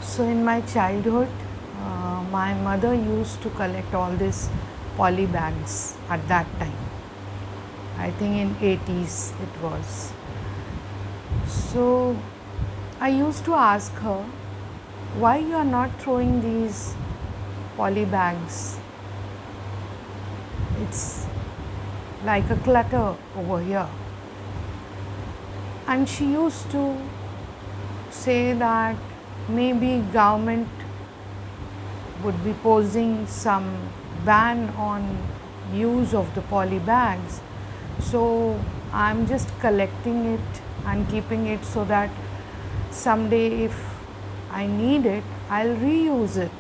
So in my childhood, my mother used to collect all these poly bags at that time. I think in 80s it was. So I used to ask her, why you are not throwing these poly bags? It's like a clutter over here. And she used to say that maybe government would be posing some ban on use of the poly bags. So I'm just collecting it and keeping it so that someday if I need it, I'll reuse it.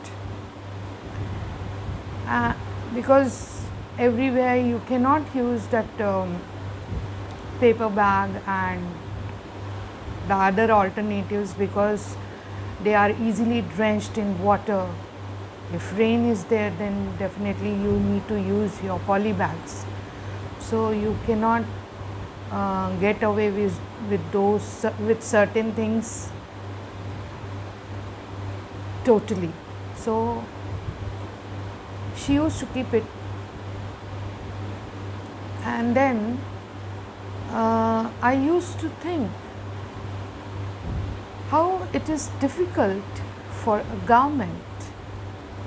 Because everywhere you cannot use that paper bag and the other alternatives because they are easily drenched in water. If rain is there, then definitely you need to use your poly bags. So you cannot get away with certain things totally. So she used to keep it, and then I used to think how it is difficult for a government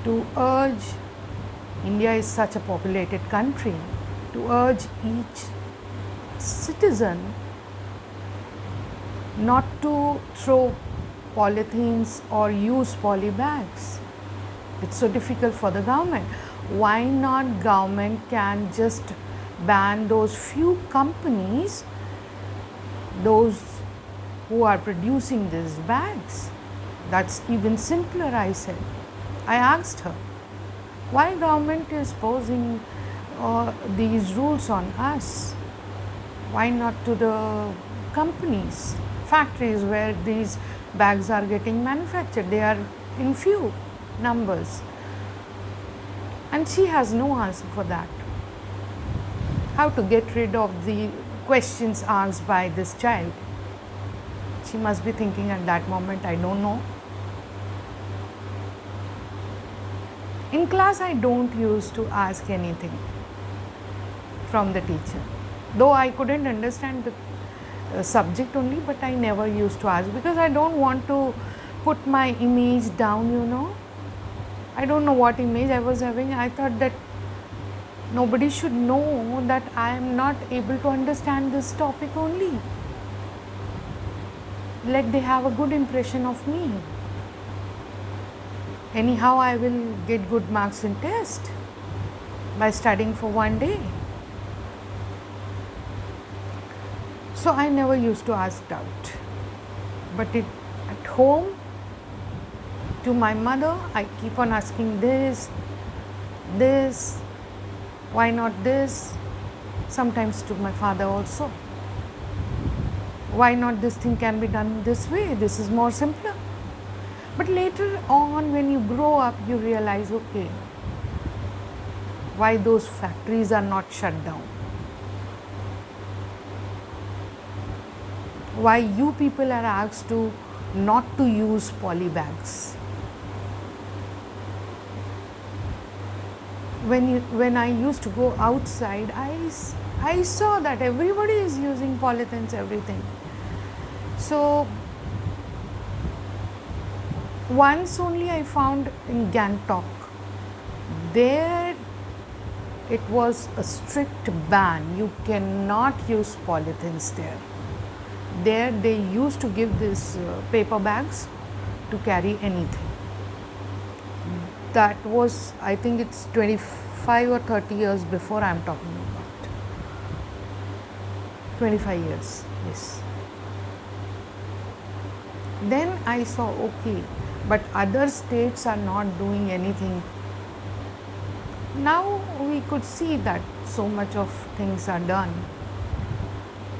to urge, India is such a populated country, to urge each citizen not to throw polythenes or use poly bags. It's so difficult for the government. Why not government can just ban those few companies, those who are producing these bags? That's even simpler, I said. I asked her, why government is posing these rules on us? Why not to the companies, factories where these bags are getting manufactured? They are in few numbers. And she has no answer for that. How to get rid of the questions asked by this child? She must be thinking at that moment, I don't know. In class, I don't used to ask anything from the teacher. Though I couldn't understand the subject only, but I never used to ask because I don't want to put my image down, you know. I don't know what image I was having. I thought that nobody should know that I am not able to understand this topic only. Let they have a good impression of me. Anyhow, I will get good marks in test by studying for one day. So I never used to ask doubt. But at home, to my mother, I keep on asking this, why not this? Sometimes to my father also. Why not this thing can be done this way? This is more simpler. But later on, when you grow up, you realize, okay, why those factories are not shut down? Why you people are asked to not to use poly bags? When I used to go outside, I saw that everybody is using polythenes, everything. So once only I found in Gangtok, there it was a strict ban. You cannot use polythenes there. There they used to give these paper bags to carry anything. That was, I think it's 25 or 30 years before I am talking about. 25 years, yes. Then I saw, okay, but other states are not doing anything. Now we could see that so much of things are done.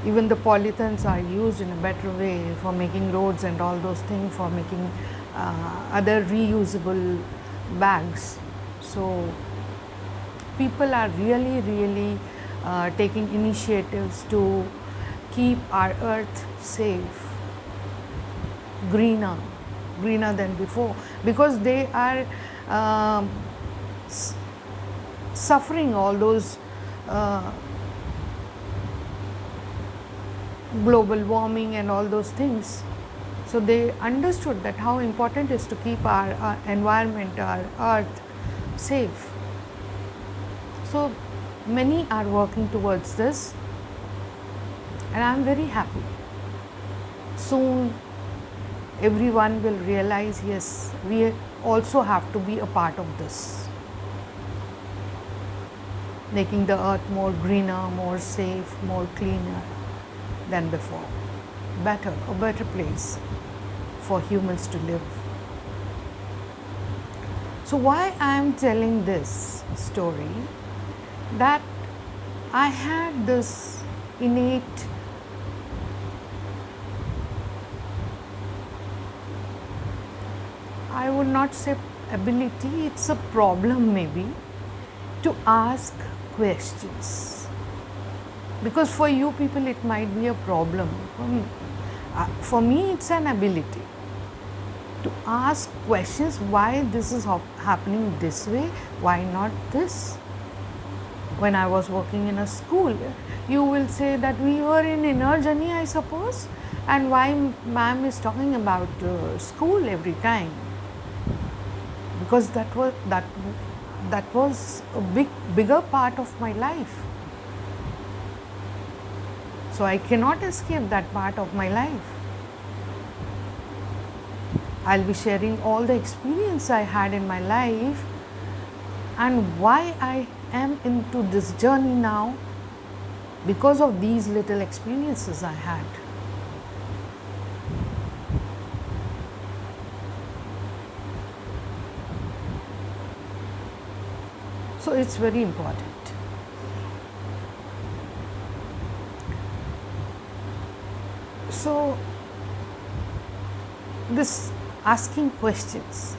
Even the polythenes are used in a better way for making roads and all those things, for making other reusable bags. So people are really taking initiatives to keep our earth safe, greener. greener than before, because they are um, suffering all those global warming and all those things. So they understood that how important it is to keep our environment, our earth safe. So many are working towards this, and I am very happy. Soon everyone will realize, yes, we also have to be a part of this, making the earth more greener, more safe, more cleaner than before. A better place for humans to live. So why I am telling this story, that I had this innate I would not say ability, it's a problem maybe, to ask questions. Because for you people it might be a problem. For me it's an ability to ask questions, why this is happening this way, why not this. When I was working in a school, you will say that we were in inner journey, I suppose, and why ma'am is talking about school every time. Because that was a bigger part of my life. So I cannot escape that part of my life. I'll be sharing all the experience I had in my life and why I am into this journey now, because of these little experiences I had. So it's very important. So this asking questions,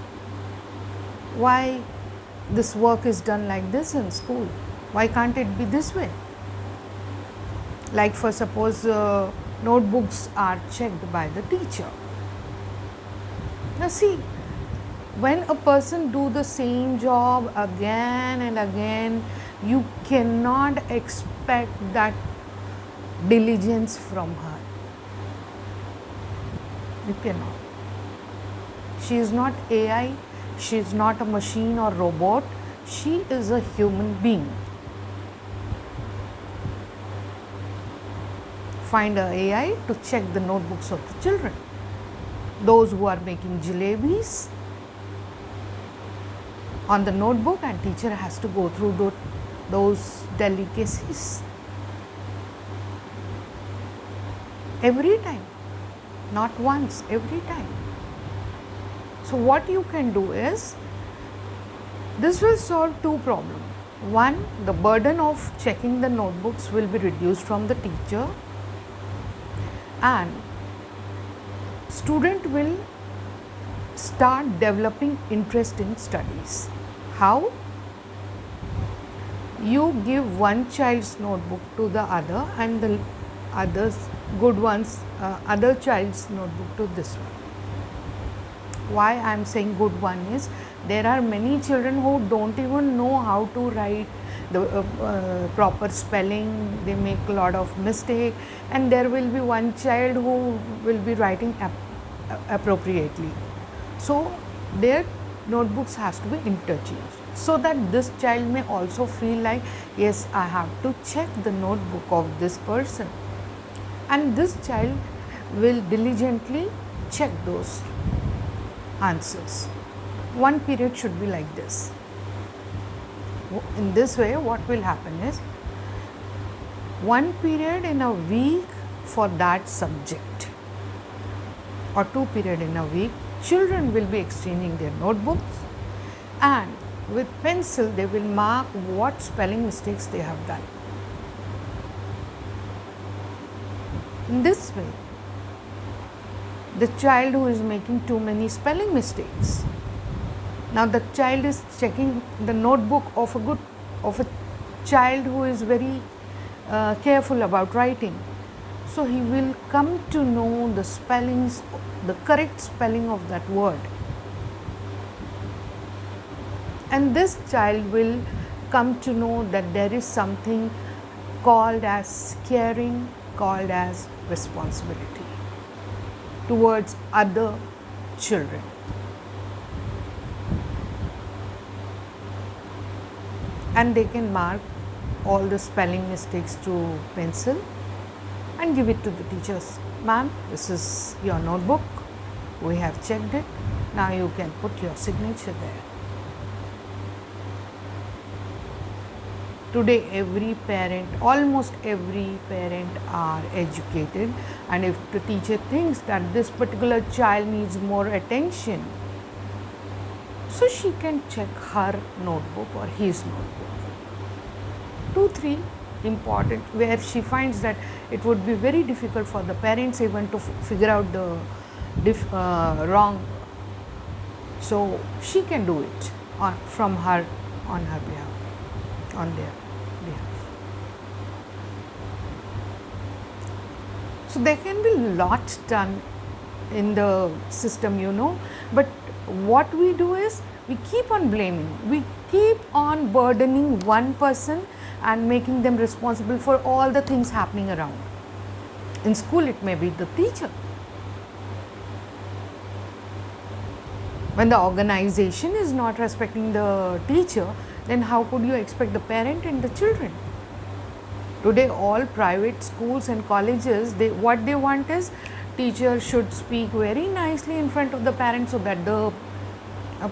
why this work is done like this in school, why can't it be this way? Like for suppose notebooks are checked by the teacher. Now see, when a person do the same job again and again, you cannot expect that diligence from her. You cannot. She is not AI, she is not a machine or robot, she is a human being. Find a AI to check the notebooks of the children. Those who are making jalebis on the notebook, and teacher has to go through those delicacies every time, not once, every time. So what you can do is, this will solve two problems. One, the burden of checking the notebooks will be reduced from the teacher, and student will start developing interest in studies. How? You give one child's notebook to the other, and the others good ones, other child's notebook to this one. Why I am saying good one is, there are many children who don't even know how to write the proper spelling, they make a lot of mistake, and there will be one child who will be writing appropriately. So their notebooks has to be interchanged, so that this child may also feel like, yes, I have to check the notebook of this person, and this child will diligently check those answers. One period should be like this. In this way, what will happen is, one period in a week for that subject, or 2 periods in a week, children will be exchanging their notebooks, and with pencil they will mark what spelling mistakes they have done. In this way, the child who is making too many spelling mistakes, now the child is checking the notebook of a child who is very careful about writing. So he will come to know the spellings the correct spelling of that word. And this child will come to know that there is something called as caring, called as responsibility towards other children. And they can mark all the spelling mistakes to pencil and give it to the teachers. Ma'am, this is your notebook. We have checked it. Now you can put your signature there. Today every parent, almost every parent are educated, and if the teacher thinks that this particular child needs more attention, so she can check her notebook or his notebook. 2-3 important, where she finds that it would be very difficult for the parents even to figure out the wrong, so she can do it on her behalf, on their behalf. So there can be lots done in the system, but what we do is we keep on blaming, we keep on burdening one person and making them responsible for all the things happening around. In school it may be the teacher. When the organization is not respecting the teacher, then how could you expect the parent and the children? Today all private schools and colleges, what they want is teacher should speak very nicely in front of the parent, so that the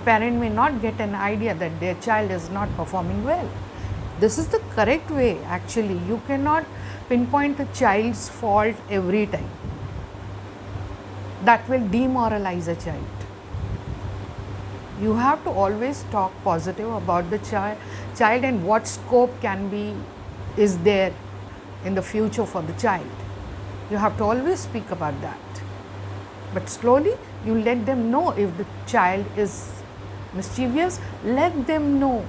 parent may not get an idea that their child is not performing well. This is the correct way actually. You cannot pinpoint a child's fault every time. That will demoralize a child. You have to always talk positive about the child and what scope is there in the future for the child. You have to always speak about that. But slowly you let them know if the child is mischievous, let them know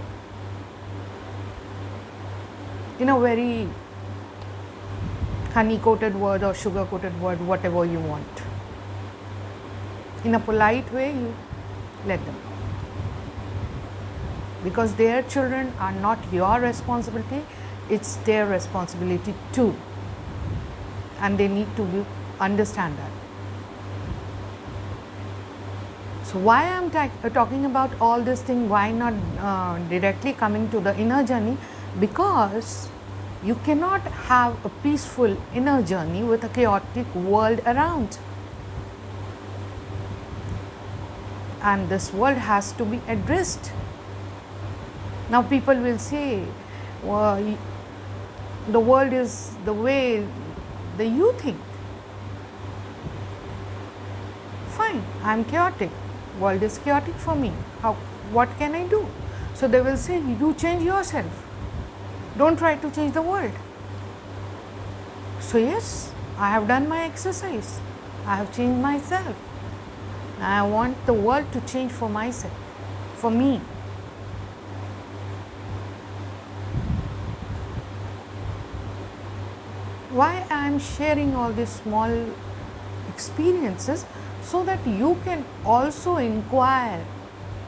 in a very honey coated word or sugar coated word, whatever you want. In a polite way, you let them know. Because their children are not your responsibility, it's their responsibility too. And they need to understand that. So why I am talking about all this thing, why not directly coming to the inner journey? Because you cannot have a peaceful inner journey with a chaotic world around. And this world has to be addressed. Now people will say, well, the world is the way that you think. Fine, I am chaotic. World is chaotic for me. What can I do? So they will say, you change yourself. Don't try to change the world. So yes, I have done my exercise. I have changed myself. I want the world to change for myself, for me. Why I am sharing all these small experiences? So that you can also inquire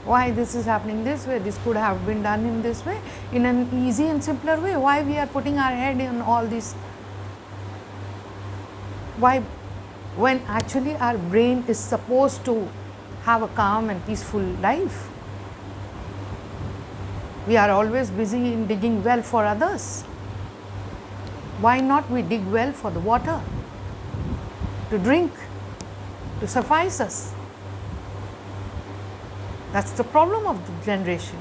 why this is happening this way, this could have been done in this way, in an easy and simpler way. Why we are putting our head in all this? Why, when actually our brain is supposed to have a calm and peaceful life? We are always busy in digging well for others. Why not we dig well for the water to drink, to suffice us? That's the problem of the generation,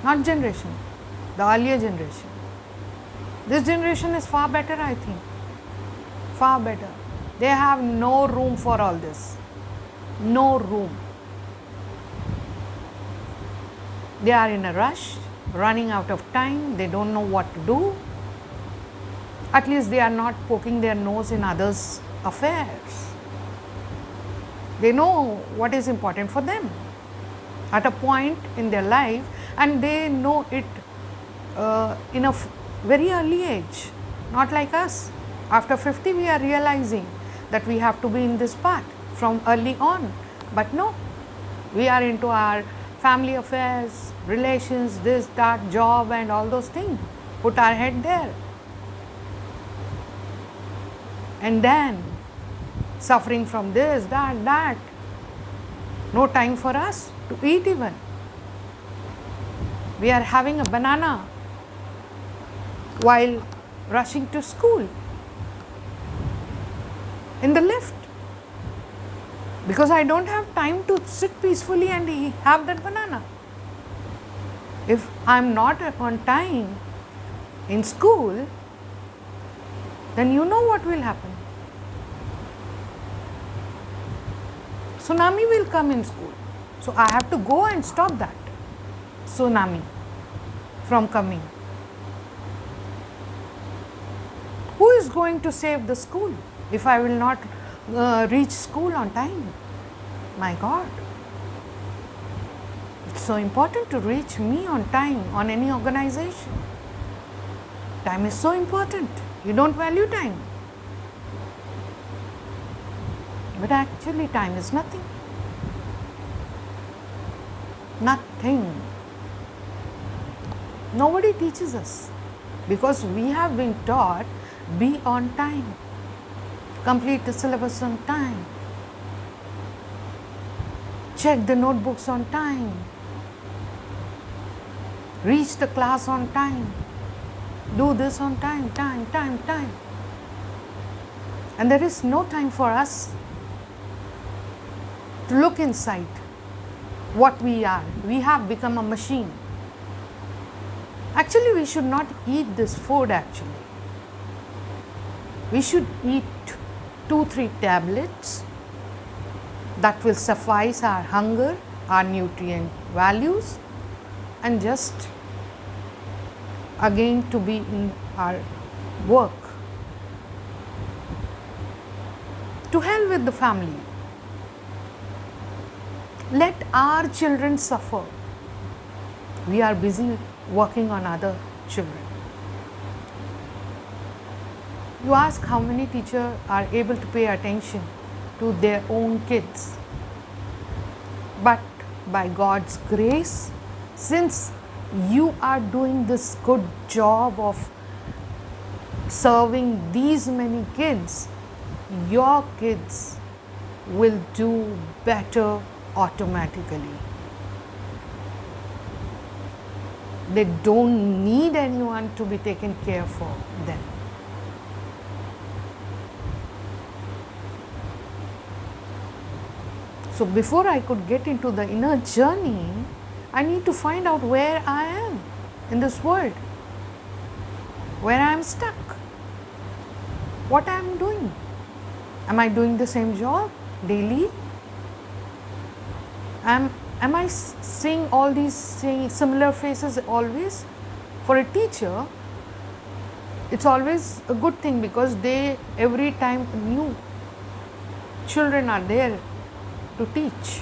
not generation, the earlier generation. This generation is far better, I think, far better. They have no room for all this, no room. They are in a rush, running out of time, they don't know what to do. At least they are not poking their nose in others' affairs. They know what is important for them at a point in their life, and they know it in a very early age, not like us. After 50 we are realizing that we have to be in this path. from early on. But no, we are into our family affairs, relations, this, that, job, and all those things. Put our head there. And then suffering from this, that, that. No time for us to eat even. We are having a banana while rushing to school in the lift, because I don't have time to sit peacefully and have that banana. If I am not on time in school, then you know what will happen. Tsunami will come in school. So I have to go and stop that tsunami from coming. Who is going to save the school if I will not reach school on time? My God. It's so important to reach me on time on any organization. Time is so important. You don't value time. But actually time is nothing. Nothing. Nobody teaches us, because we have been taught be on time, complete the syllabus on time, check the notebooks on time, reach the class on time, do this on time. And there is no time for us to look inside what we are. We have become a machine. Actually, we should not eat this food actually. We should eat 2-3 tablets that will suffice our hunger, our nutrient values, and just again to be in our work. To hell with the family. Let our children suffer. We are busy working on other children. You ask how many teachers are able to pay attention to their own kids. But by God's grace, since you are doing this good job of serving these many kids, your kids will do better automatically. They don't need anyone to be taken care for them. So before I could get into the inner journey, I need to find out where I am in this world, where I am stuck, what I am doing. Am I doing the same job daily? Am I seeing all these similar faces always? For a teacher, it's always a good thing, because they every time new children are there to teach.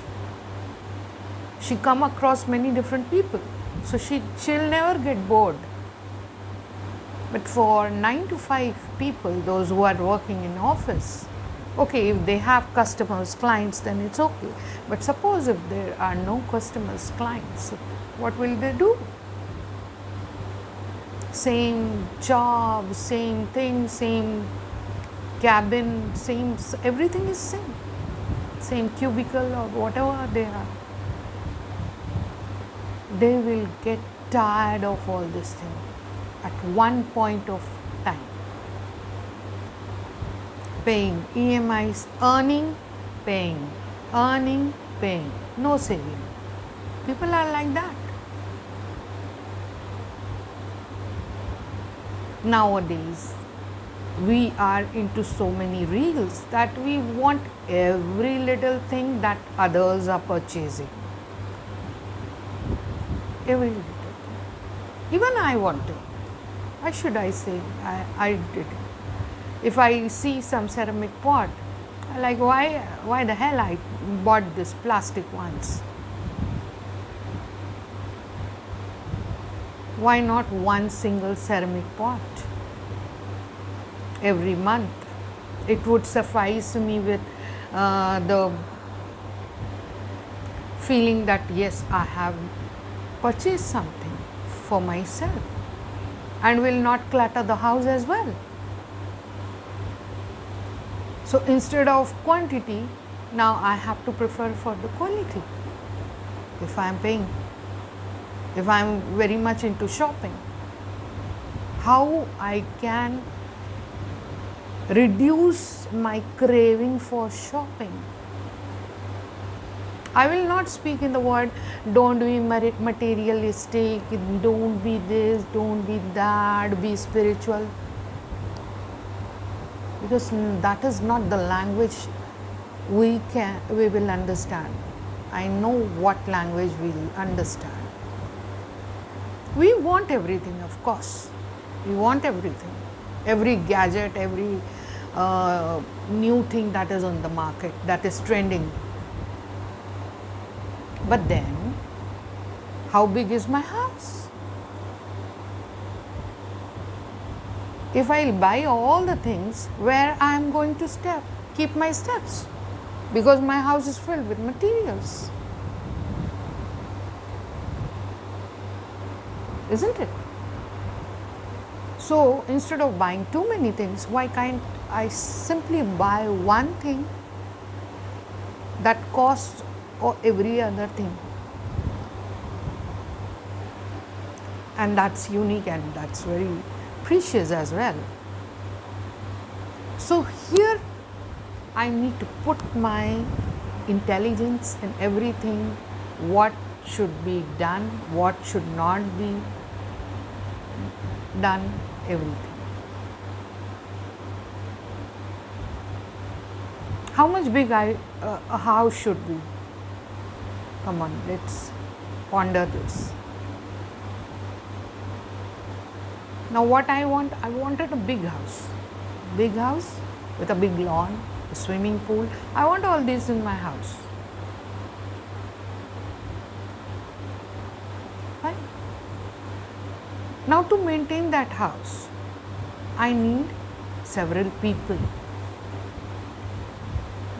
She come across many different people, so she'll never get bored. But for 9 to 5 people, those who are working in office, okay, if they have customers, clients, then it's okay. But suppose if there are no customers, clients, what will they do? Same job, same thing, same cabin, same, everything is same cubicle or whatever they are. They will get tired of all this thing at one point of time. Paying EMIs, earning, paying, no saving. People are like that. Nowadays, we are into so many reels that we want every little thing that others are purchasing. Every little thing. Even I want it. Why should I say I did it? If I see some ceramic pot, I like, why the hell I bought this plastic ones? Why not one single ceramic pot? Every month, it would suffice me with the feeling that yes, I have purchased something for myself and will not clutter the house as well. So instead of quantity, now I have to prefer for the quality. If I am paying, if I am very much into shopping, how I can reduce my craving for shopping. I will not speak in the word don't be materialistic, don't be this, don't be that, be spiritual, because that is not the language we will understand. I know what language we will understand. We want everything, of course. We want everything, every gadget, every new thing that is on the market, that is trending. But then, how big is my house? If I buy all the things, where I am going to keep my steps? Because my house is filled with materials. Isn't it? So instead of buying too many things, why can't I simply buy one thing that costs every other thing? And that's unique and that's very precious as well. So here I need to put my intelligence in everything, what should be done, what should not be done, everything. How much big a house should be? Come on, let's ponder this. Now what I wanted a big house with a big lawn, a swimming pool. I want all this in my house. Fine. Now to maintain that house, I need several people.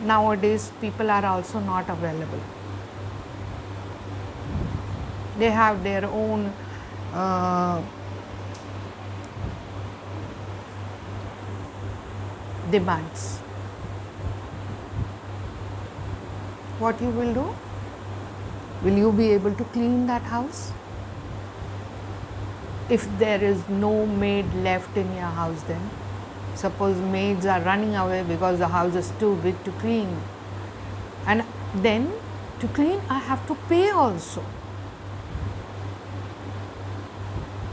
Nowadays people are also not available. They have their own demands. What you will do? Will you be able to clean that house? If there is no maid left in your house, then suppose maids are running away because the house is too big to clean, and then to clean I have to pay also.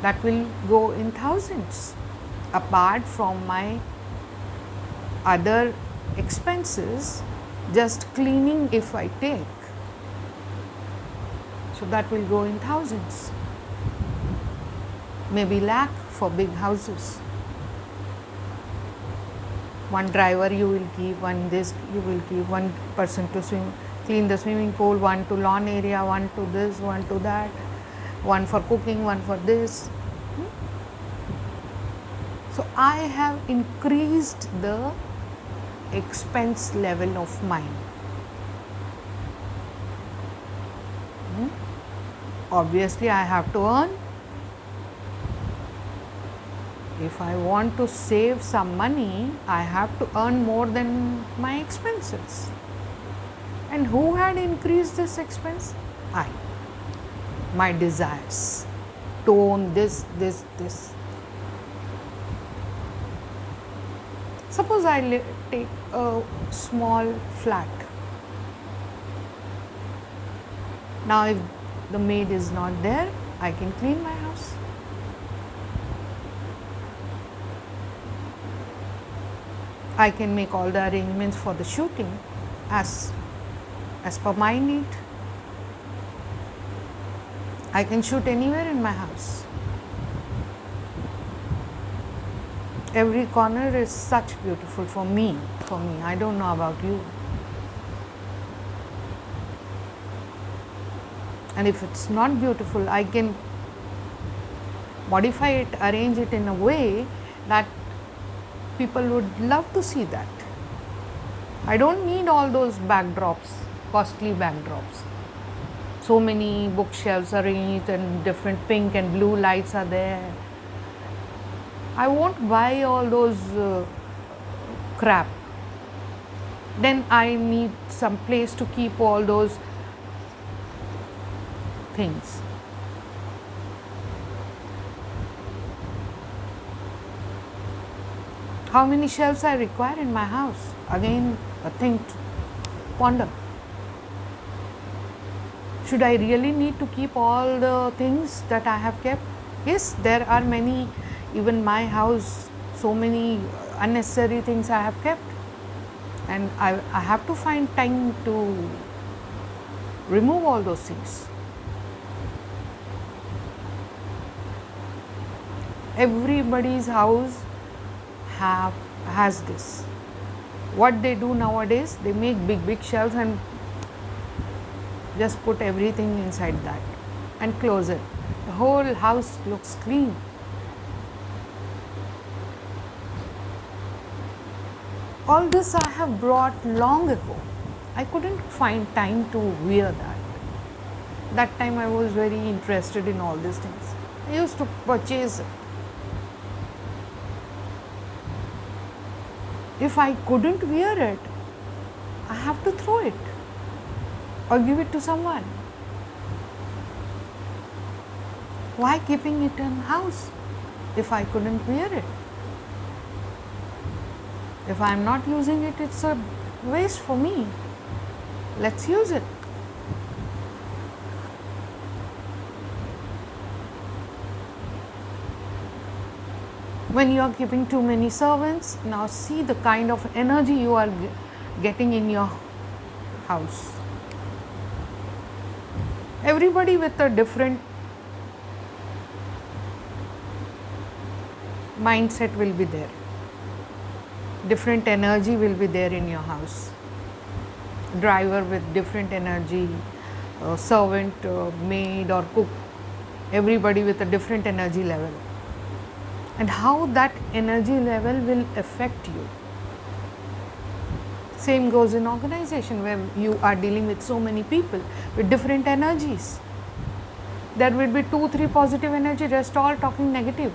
That will go in thousands apart from my other expenses, just cleaning if I take. So that will go in thousands, maybe lakh for big houses. One driver you will keep, one this you will keep, one person to clean the swimming pool, one to lawn area, one to this, one to that, one for cooking, one for this. So I have increased the expense level of mine. Obviously I have to earn. If I want to save some money, I have to earn more than my expenses. And who had increased this expense? I. My desires to own this. Suppose I take a small flat. Now if the maid is not there, I can clean my house. I can make all the arrangements for the shooting as per my need. I can shoot anywhere in my house. Every corner is such beautiful for me. I don't know about you. And if it's not beautiful, I can modify it, arrange it in a way that people would love to see that. I don't need all those backdrops, costly backdrops. So many bookshelves arranged and different pink and blue lights are there. I won't buy all those crap. Then I need some place to keep all those things. How many shelves I require in my house? Again, a thing to ponder. Should I really need to keep all the things that I have kept? Yes, there are many, even my house, so many unnecessary things I have kept. And I have to find time to remove all those things. Everybody's house has this. What they do nowadays, they make big shelves and just put everything inside that and close it. The whole house looks clean. All this I have brought long ago. I couldn't find time to wear that. That time I was very interested in all these things. I used to purchase it. If I couldn't wear it, I have to throw it or give it to someone. Why keeping it in house if I couldn't wear it? If I am not using it, it's a waste for me. Let's use it. When you are keeping too many servants, now see the kind of energy you are getting in your house. Everybody with a different mindset will be there. Different energy will be there in your house. Driver with different energy, servant, maid or cook, everybody with a different energy level. And how that energy level will affect you. Same goes in organization where you are dealing with so many people with different energies. There will be 2-3 positive energy, rest all talking negative.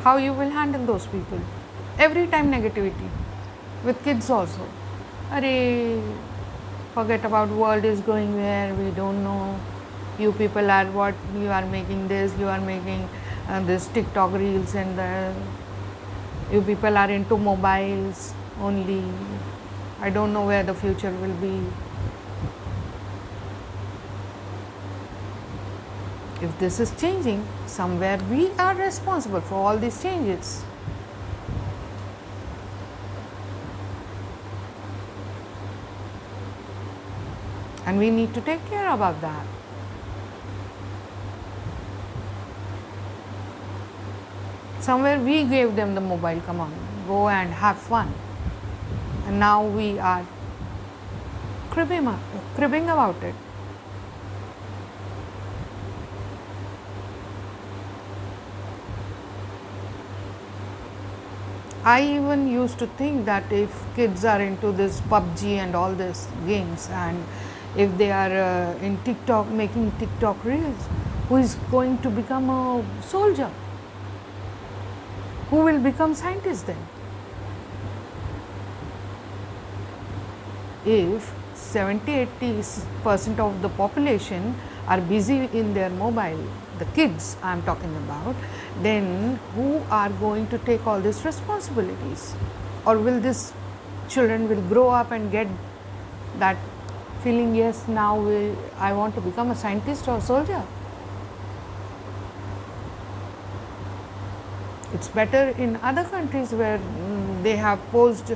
How you will handle those people? Every time negativity. With kids also. Arey, forget about world is going where, we don't know. You people are what, you are making this, you are making this TikTok reels and you people are into mobiles only. I don't know where the future will be. If this is changing, somewhere we are responsible for all these changes. And we need to take care about that. Somewhere we gave them the mobile, come on, go and have fun. And now we are cribbing about it. I even used to think that if kids are into this PUBG and all these games, and if they are in TikTok, making TikTok reels, who is going to become a soldier? Who will become scientist then? If 70-80% of the population are busy in their mobile, the kids I am talking about, then who are going to take all these responsibilities? Or will these children will grow up and get that feeling, yes, now I want to become a scientist or soldier? It's better in other countries where they have posed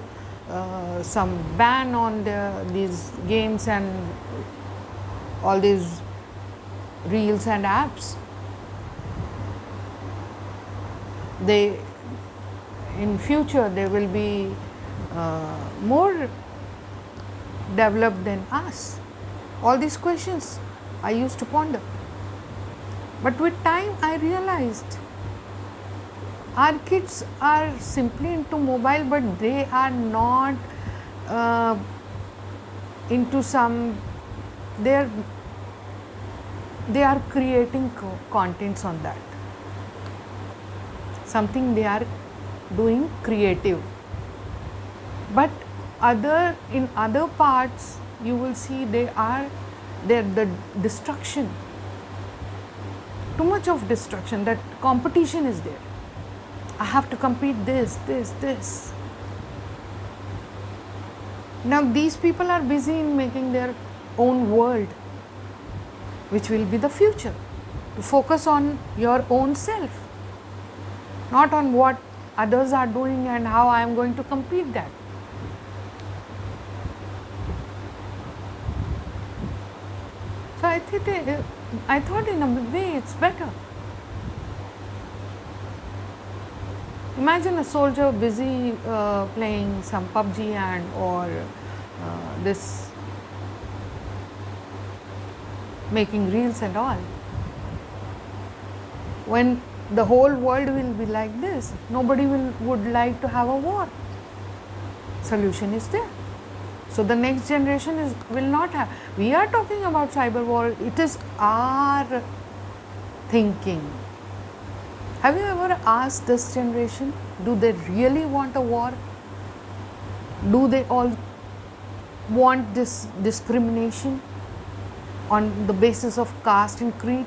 some ban on these games and all these reels and apps. They, in future, they will be more developed than us. All these questions I used to ponder. But with time I realized Our kids are simply into mobile, but they are not uh, into some, they are, they are creating contents on that, something they are doing creative. But in other parts you will see the destruction, too much of destruction, that competition is there. I have to compete this. Now these people are busy in making their own world, which will be the future. To focus on your own self, not on what others are doing and how I am going to compete that. So I thought in a way it's better. Imagine a soldier busy playing some PUBG and or this making reels and all. When the whole world will be like this, nobody would like to have a war. Solution is there. So the next generation will not have. We are talking about cyber war. It is our thinking. Have you ever asked this generation, do they really want a war? Do they all want this discrimination on the basis of caste and creed?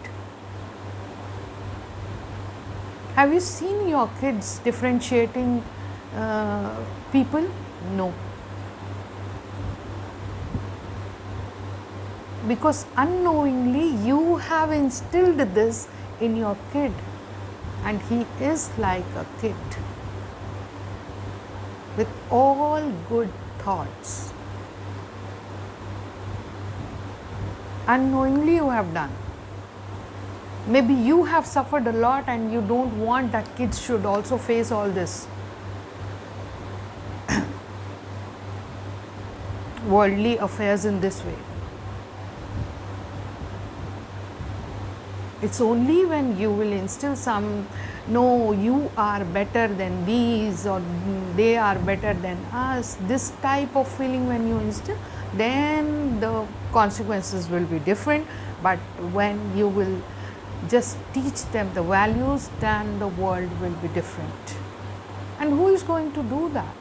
Have you seen your kids differentiating people? No. Because unknowingly you have instilled this in your kid, and he is like a kid with all good thoughts. Unknowingly you have done. Maybe you have suffered a lot and you don't want that kids should also face all this worldly affairs in this way. It's only when you will instill some, no, you are better than these or they are better than us, this type of feeling when you instill, then the consequences will be different. But when you will just teach them the values, then the world will be different. And who is going to do that?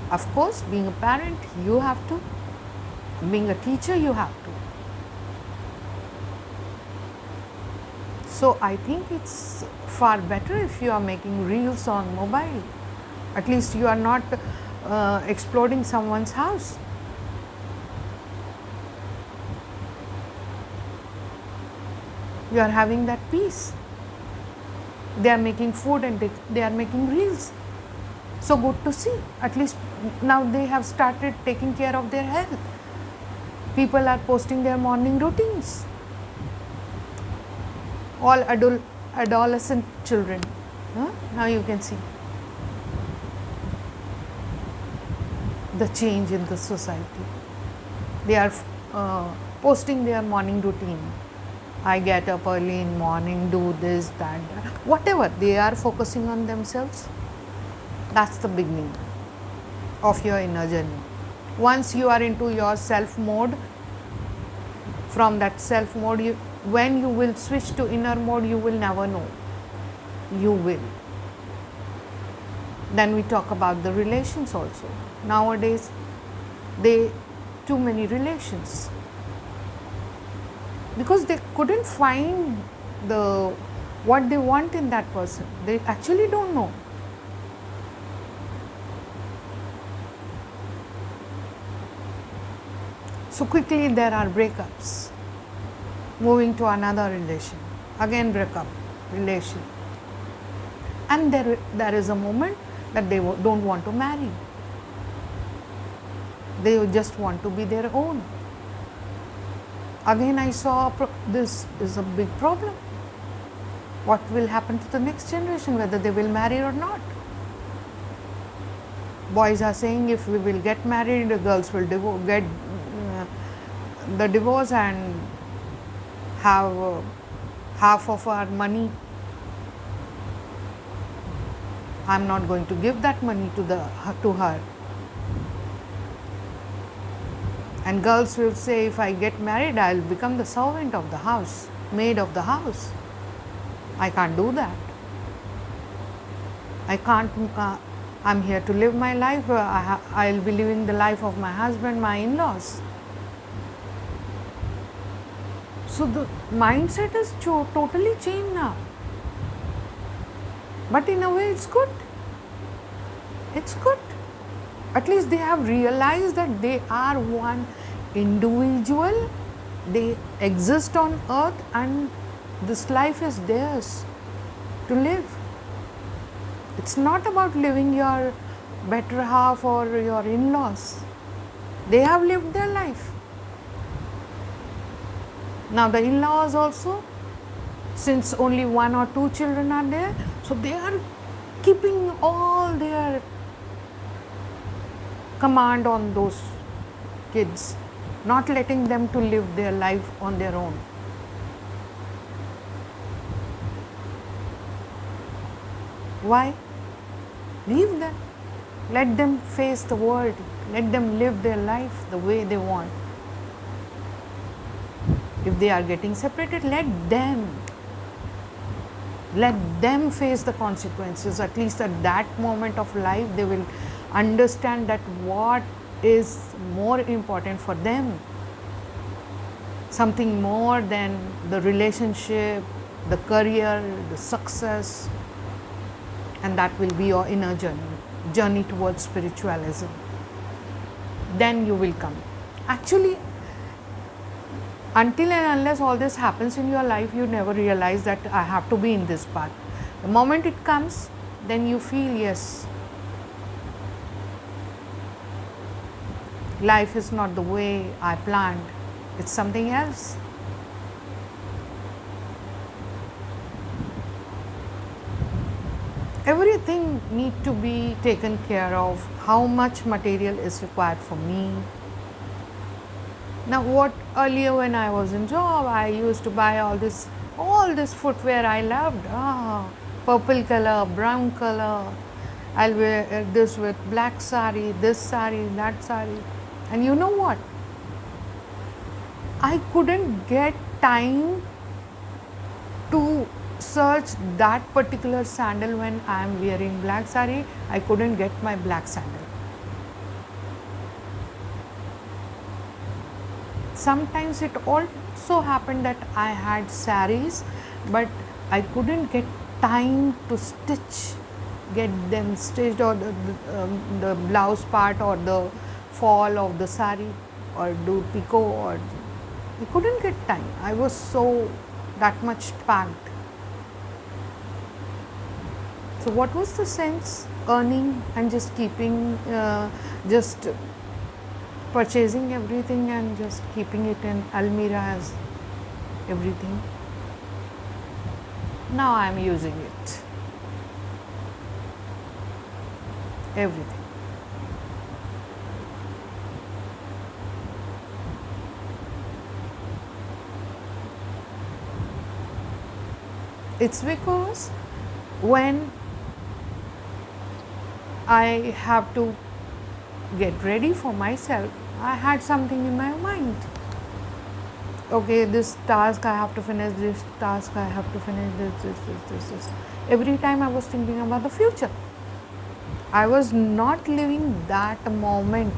Of course, being a parent, you have to. Being a teacher, you have to. So I think it's far better if you are making reels on mobile. At least you are not exploding someone's house. You are having that peace. They are making food and they are making reels. So good to see. At least now they have started taking care of their health. People are posting their morning routines. All adolescent children. Now you can see the change in the society. They are posting their morning routine. I get up early in morning, do this, that, whatever. They are focusing on themselves. That's the beginning of your inner journey. Once you are into your self mode, from that self mode, when you will switch to inner mode, you will never know. You will. Then we talk about the relations also. Nowadays, too many relations. Because they couldn't find what they want in that person. They actually don't know. So quickly there are breakups. Moving to another relation. Again breakup, relation. And there is a moment that they don't want to marry. They just want to be their own. Again I saw this is a big problem. What will happen to the next generation, whether they will marry or not? Boys are saying if we will get married, the girls will get the divorce and have half of our money. I'm not going to give that money to her. And girls will say, if I get married, I'll become the servant of the house, maid of the house. I can't do that. I can't, I'm here to live my life. I'll be living the life of my husband, my in-laws. So the mindset is totally changed now. But in a way, it's good. It's good. At least they have realized that they are one individual. They exist on earth and this life is theirs to live. It's not about living your better half or your in-laws. They have lived their life. Now the in-laws also, since only 1 or 2 children are there, so they are keeping all their command on those kids, not letting them to live their life on their own. Why? Leave them. Let them face the world. Let them live their life the way they want. If they are getting separated, let them face the consequences. At least at that moment of life, they will understand that what is more important for them. Something more than the relationship, the career, the success. And that will be your inner journey towards spiritualism. Then you will come. Actually, until and unless all this happens in your life, you never realize that I have to be in this path. The moment it comes, then you feel, yes, life is not the way I planned. It's something else. Everything needs to be taken care of. How much material is required for me? Now, what earlier when I was in job, I used to buy all this footwear I loved. Purple color, brown color. I'll wear this with black sari, this sari, that sari. And you know what? I couldn't get time to search that particular sandal when I am wearing black sari. I couldn't get my black sandal. Sometimes it also happened that I had saris, but I couldn't get time to get them stitched, or the blouse part or the fall of the sari, or do picot, or I couldn't get time. I was so that much packed. So what was the sense earning and just keeping, just purchasing everything and just keeping it in almirah as everything? Now I am using it. Everything. It's because when I have to get ready for myself, I had something in my mind. Okay, this task I have to finish, this task I have to finish, this. Every time I was thinking about the future. I was not living that moment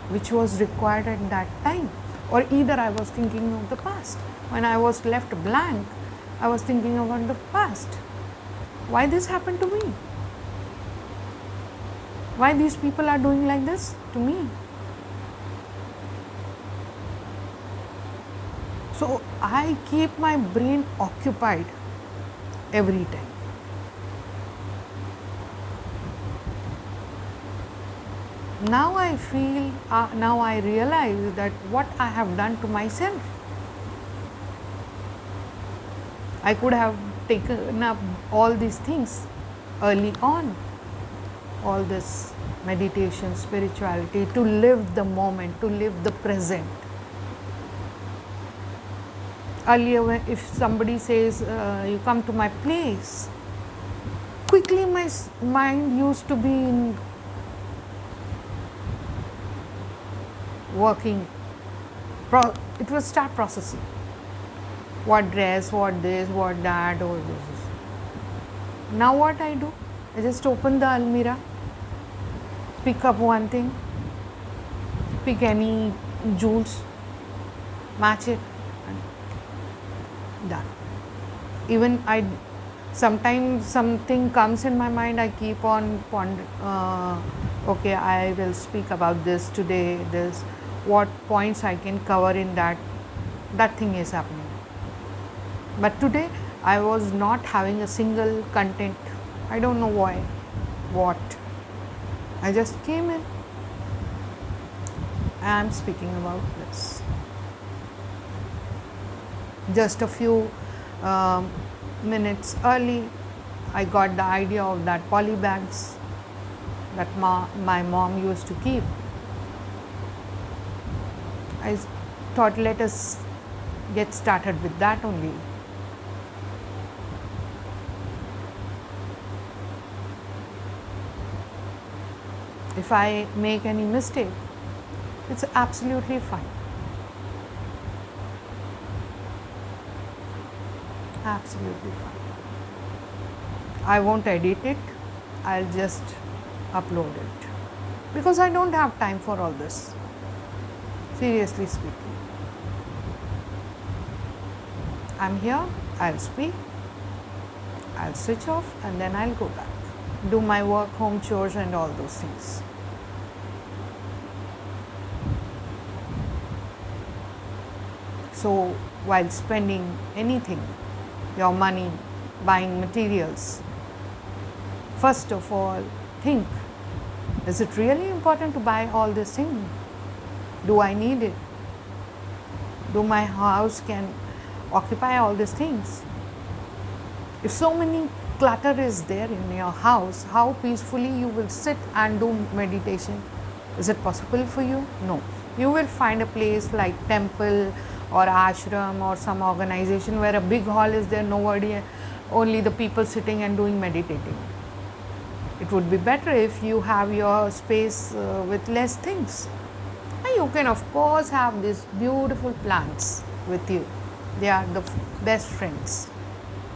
which was required at that time. Or either I was thinking of the past. When I was left blank, I was thinking about the past. Why this happened to me? Why these people are doing like this to me? So I keep my brain occupied every time. Now I feel, now I realize that what I have done to myself. I could have taken up all these things early on. All this meditation, spirituality, to live the moment, to live the present. Earlier, if somebody says, you come to my place, quickly my mind used to be in working. It will start processing. What dress, what this, what that, or this. Now what I do? I just open the almirah, pick up one thing, pick any jewels, match it, and done. Even I sometimes something comes in my mind, I keep on okay, I will speak about this today, this, what points I can cover in that thing is happening. But today I was not having a single content. I don't know why, what. I just came in. I am speaking about this. Just a few minutes early, I got the idea of that poly bags that my mom used to keep. I thought, let us get started with that only. If I make any mistake, it's absolutely fine. Absolutely fine. I won't edit it, I'll just upload it. Because I don't have time for all this. Seriously speaking. I'm here, I'll speak, I'll switch off, and then I'll go back. Do my work, home chores, and all those things. So, while spending anything, your money, buying materials, first of all, think, is it really important to buy all this thing? Do I need it? Do my house can occupy all these things? If so many clutter is there in your house, how peacefully you will sit and do meditation? Is it possible for you? No. You will find a place like temple or ashram or some organization where a big hall is there, nobody, only the people sitting and doing meditating. It would be better if you have your space with less things. And you can of course have these beautiful plants with you. They are the best friends,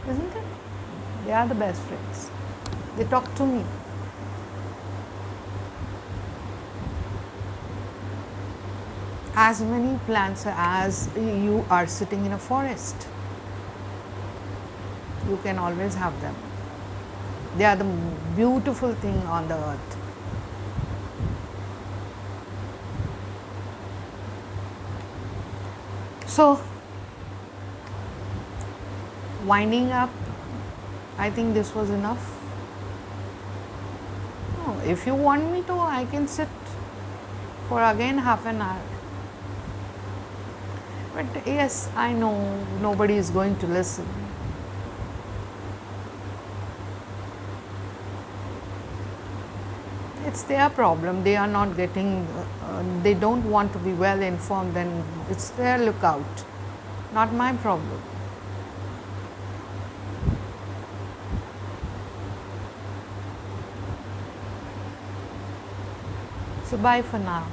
isn't it? They are the best friends. They talk to me. As many plants as you are sitting in a forest, you can always have them. They are the beautiful thing on the earth. So, winding up, I think this was enough. Oh, if you want me to, I can sit for again half an hour. But yes, I know nobody is going to listen. It's their problem. They are not getting, they don't want to be well informed, then it's their lookout, not my problem. So bye for now.